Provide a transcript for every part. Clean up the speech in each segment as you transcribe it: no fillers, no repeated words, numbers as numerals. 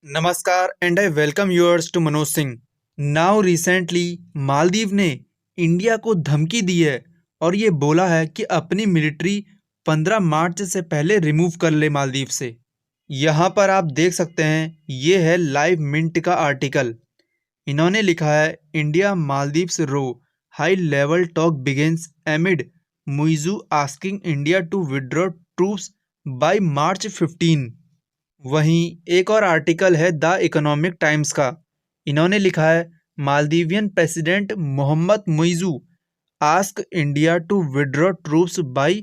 नमस्कार and I welcome yours to Manoj Singh. Now recently Maldives ने India को धमकी दी है और ये बोला है कि अपनी मिलिट्री 15 मार्च से पहले रिमूव कर ले मालदीव से। यहाँ पर आप देख सकते हैं, ये है लाइव मिंट का आर्टिकल। इन्होंने लिखा है, India Maldives row high level talk begins amid Muizzu asking India to withdraw troops by March 15। वहीं एक और आर्टिकल है द इकोनॉमिक टाइम्स का। इन्होंने लिखा है, Maldivian president Mohamed Muizzu ask India to withdraw troops by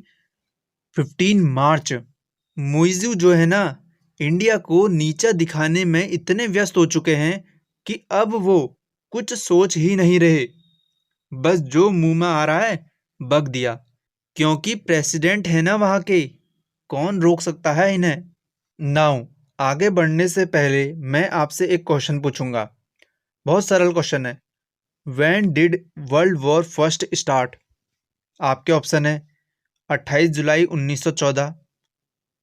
15 March. Muizzu जो है ना, इंडिया को नीचा दिखाने में इतने व्यस्त हो चुके हैं कि अब वो कुछ सोच ही नहीं रहे। बस जो मुंह में आ रहा है बक दिया, क्योंकि प्रेसिडेंट है ना वहाँ के, कौन रोक सकता है इन्हें। नाउ आगे बढ़ने से पहले मैं आपसे एक क्वेश्चन पूछूंगा। बहुत सरल क्वेश्चन है। When did world war first start? आपके ऑप्शन है 28 जुलाई 1914,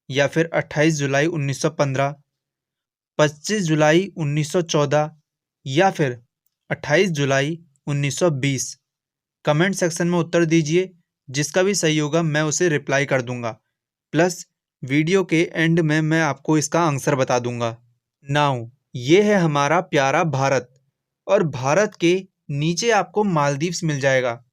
या फिर 28 जुलाई 1915, 25 जुलाई 1914, या फिर 28 जुलाई 1920। कमेंट सेक्शन में उत्तर दीजिए, जिसका भी सही होगा मैं उसे रिप्लाई कर दूंगा। प्लस वीडियो के एंड में मैं आपको इसका आंसर बता दूंगा। नाउ ये है हमारा प्यारा भारत, और भारत के नीचे आपको मालदीव्स मिल जाएगा।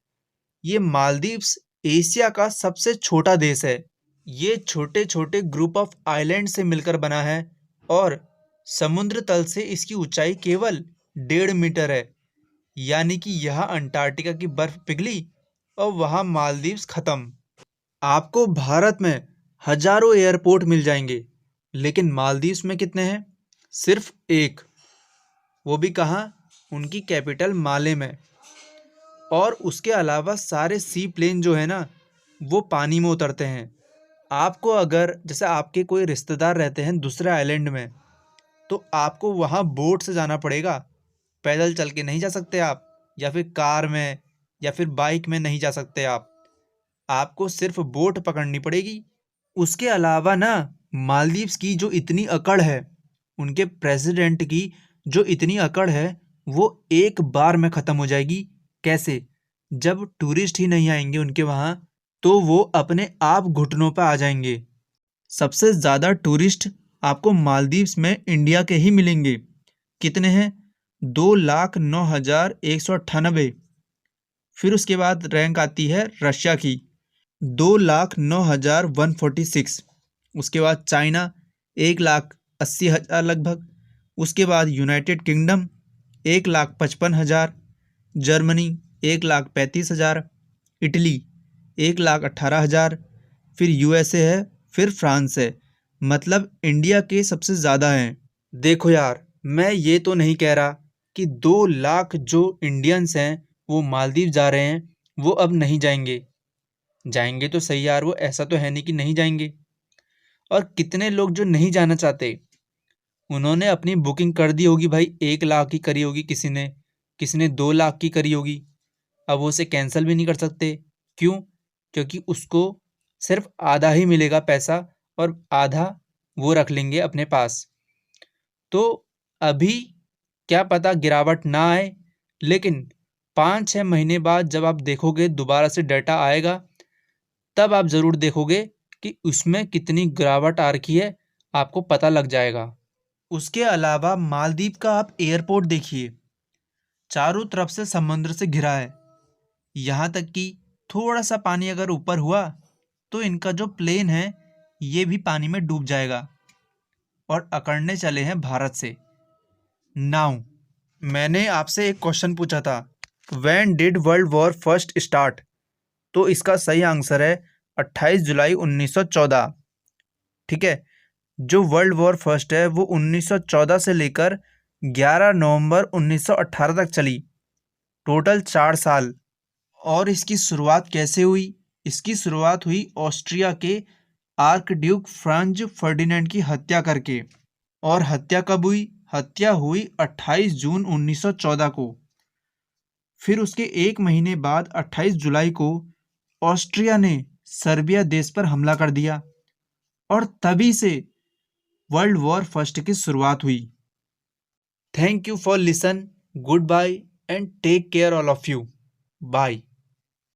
ये मालदीव्स एशिया का सबसे छोटा देश है। ये छोटे छोटे ग्रुप ऑफ आइलैंड से मिलकर बना है और समुद्र तल से इसकी ऊंचाई केवल 1.5 मीटर है। यानी कि यहाँ अंटार्कटिका की बर्फ पिघली और वहाँ मालदीव्स खत्म। आपको भारत में हजारों एयरपोर्ट मिल जाएंगे, लेकिन मालदीव्स में कितने हैं? सिर्फ एक, वो भी कहाँ? उनकी कैपिटल माले में। और उसके अलावा सारे सी प्लेन जो है ना, वो पानी में उतरते हैं। आपको अगर जैसे आपके कोई रिश्तेदार रहते हैं दूसरे आइलैंड में, तो आपको वहाँ बोट से जाना पड़ेगा। पैदल चल के नहीं जा सकते आप, या फिर कार में या फिर बाइक में नहीं जा सकते आप। आपको सिर्फ बोट पकड़नी पड़ेगी। उसके अलावा ना, मालदीव्स की जो इतनी अकड़ है, उनके प्रेसिडेंट की जो इतनी अकड़ है, वो एक बार में ख़त्म हो जाएगी। कैसे? जब टूरिस्ट ही नहीं आएंगे उनके वहाँ, तो वो अपने आप घुटनों पर आ जाएंगे। सबसे ज़्यादा टूरिस्ट आपको मालदीव्स में इंडिया के ही मिलेंगे। कितने हैं? 2,09,198। फिर उसके बाद रैंक आती है रशिया की, 2,09,146। उसके बाद चाइना 1,80,000 लगभग। उसके बाद यूनाइटेड किंगडम 1,55,000। जर्मनी 1,35,000। इटली 1,18,000। फिर यूएसए है, फिर फ्रांस है। मतलब इंडिया के सबसे ज़्यादा हैं। देखो यार, मैं ये तो नहीं कह रहा कि 2 लाख जो इंडियंस हैं वो मालदीव जा रहे हैं, वो अब नहीं जाएंगे। जाएंगे तो सही यार, वो ऐसा तो है नहीं कि नहीं जाएंगे। और कितने लोग जो नहीं जाना चाहते, उन्होंने अपनी बुकिंग कर दी होगी भाई। 1 लाख की करी होगी किसी ने 2 लाख की करी होगी। अब वो उसे कैंसिल भी नहीं कर सकते। क्यों? क्योंकि उसको सिर्फ आधा ही मिलेगा पैसा, और आधा वो रख लेंगे अपने पास। तो अभी क्या पता गिरावट ना आए, लेकिन 5-6 महीने बाद जब आप देखोगे, दोबारा से डाटा आएगा, तब आप ज़रूर देखोगे कि उसमें कितनी गिरावट आ रखी है, आपको पता लग जाएगा। उसके अलावा मालदीव का आप एयरपोर्ट देखिए, चारों तरफ से समुद्र से घिरा है। यहाँ तक कि थोड़ा सा पानी अगर ऊपर हुआ, तो इनका जो प्लेन है ये भी पानी में डूब जाएगा। और अकड़ने चले हैं भारत से। नाउ मैंने आपसे एक क्वेश्चन पूछा था, when did world war first start? तो इसका सही आंसर है 28 जुलाई 1914। ठीक है। जो वर्ल्ड वॉर फर्स्ट है वो 1914 से लेकर 11 नवंबर 1918 तक चली। टोटल 4 साल। और इसकी शुरुआत कैसे हुई? इसकी शुरुआत हुई ऑस्ट्रिया के आर्क ड्यूक फ्रांज फर्डिनेंड की हत्या करके। और हत्या कब हुई? हत्या हुई 28 जून 1914 को। फिर उसके एक महीने बाद 28 जुलाई को ऑस्ट्रिया ने सर्बिया देश पर हमला कर दिया, और तभी से वर्ल्ड वॉर फर्स्ट की शुरुआत हुई। Thank you for listen, good bye and take care all of you. Bye.